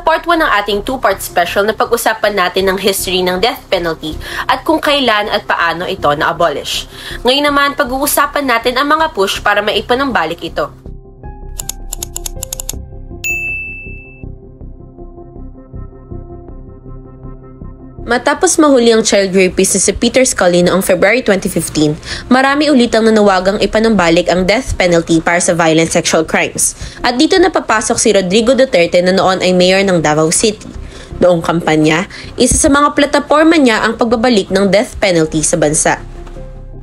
part 1 ng ating 2-part special na pag-usapan natin ng history ng death penalty at kung kailan at paano ito na-abolish. Ngayon naman, pag-uusapan natin ang mga push para maipanumbalik ito. Matapos mahuli ang child rapist si Peter Scully noong February 2015, marami ulit ang nanawagang ipanumbalik ang death penalty para sa violent sexual crimes. At dito napapasok si Rodrigo Duterte na noon ay mayor ng Davao City. Noong kampanya, isa sa mga plataporma niya ang pagbabalik ng death penalty sa bansa.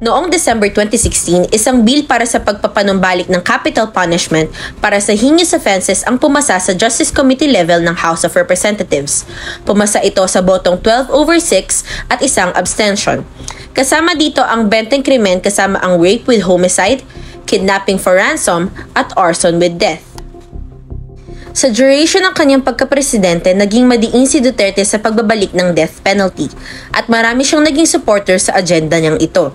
Noong December 2016, isang bill para sa pagpapanumbalik ng capital punishment para sa heinous offenses ang pumasa sa Justice Committee level ng House of Representatives. Pumasa ito sa botong 12/6 at isang abstention. Kasama dito ang 20 krimen kasama ang rape with homicide, kidnapping for ransom, at arson with death. Sa duration ng kanyang pagkapresidente, naging madiin si Duterte sa pagbabalik ng death penalty at marami siyang naging supporter sa agenda niyang ito.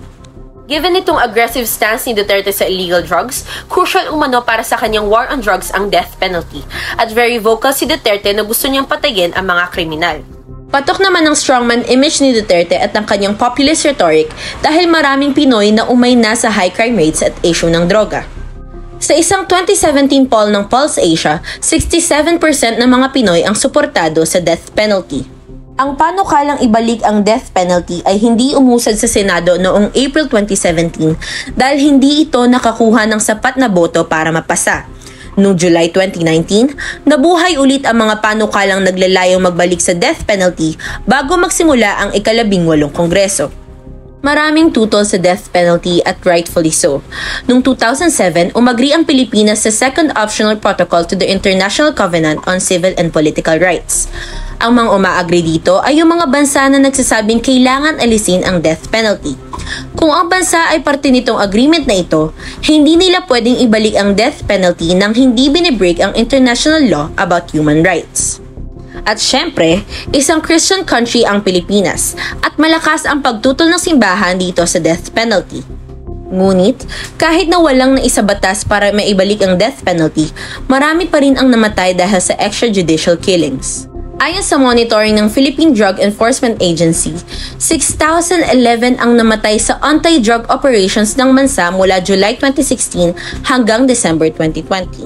Given itong aggressive stance ni Duterte sa illegal drugs, crucial umano para sa kanyang war on drugs ang death penalty. At very vocal si Duterte na gusto niyang patayin ang mga kriminal. Patok naman ng strongman image ni Duterte at ng kanyang populist rhetoric dahil maraming Pinoy na umay na sa high crime rates at issue ng droga. Sa isang 2017 poll ng Pulse Asia, 67% ng mga Pinoy ang suportado sa death penalty. Ang panukalang ibalik ang death penalty ay hindi umusad sa Senado noong April 2017 dahil hindi ito nakakuha ng sapat na boto para mapasa. Noong July 2019, nabuhay ulit ang mga panukalang naglalayong magbalik sa death penalty bago magsimula ang ika-18 Kongreso. Maraming tutol sa death penalty at rightfully so. Noong 2007, umagri ang Pilipinas sa Second Optional Protocol to the International Covenant on Civil and Political Rights. Ang mga umaagri dito ay yung mga bansa na nagsasabing kailangan alisin ang death penalty. Kung ang bansa ay parte nitong agreement na ito, hindi nila pwedeng ibalik ang death penalty nang hindi binibreak ang international law about human rights. At syempre, isang Christian country ang Pilipinas at malakas ang pagtutol ng simbahan dito sa death penalty. Ngunit, kahit na walang naisabatas para maibalik ang death penalty, marami pa rin ang namatay dahil sa extrajudicial killings. Ayon sa monitoring ng Philippine Drug Enforcement Agency, 6,011 ang namatay sa anti-drug operations ng bansa mula July 2016 hanggang December 2020.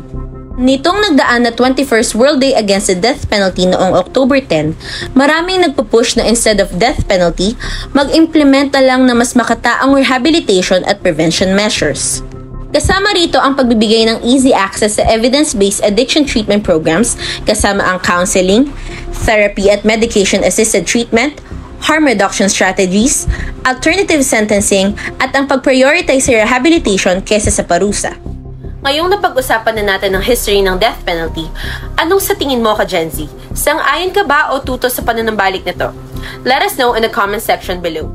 Nitong nagdaan na 21st World Day Against the Death Penalty noong October 10, maraming nagpupush na instead of death penalty, mag-implementa lang na mas makataang rehabilitation at prevention measures. Kasama rito ang pagbibigay ng easy access sa evidence-based addiction treatment programs, kasama ang counseling, therapy at medication-assisted treatment, harm reduction strategies, alternative sentencing, at ang pag-prioritize sa rehabilitation kesa sa parusa. Ngayong napag-usapan na natin ang history ng death penalty, anong sa tingin mo ka, Gen Z? Sang-ayon ka ba o tuto sa pananambalik nito? Let us know in the comment section below.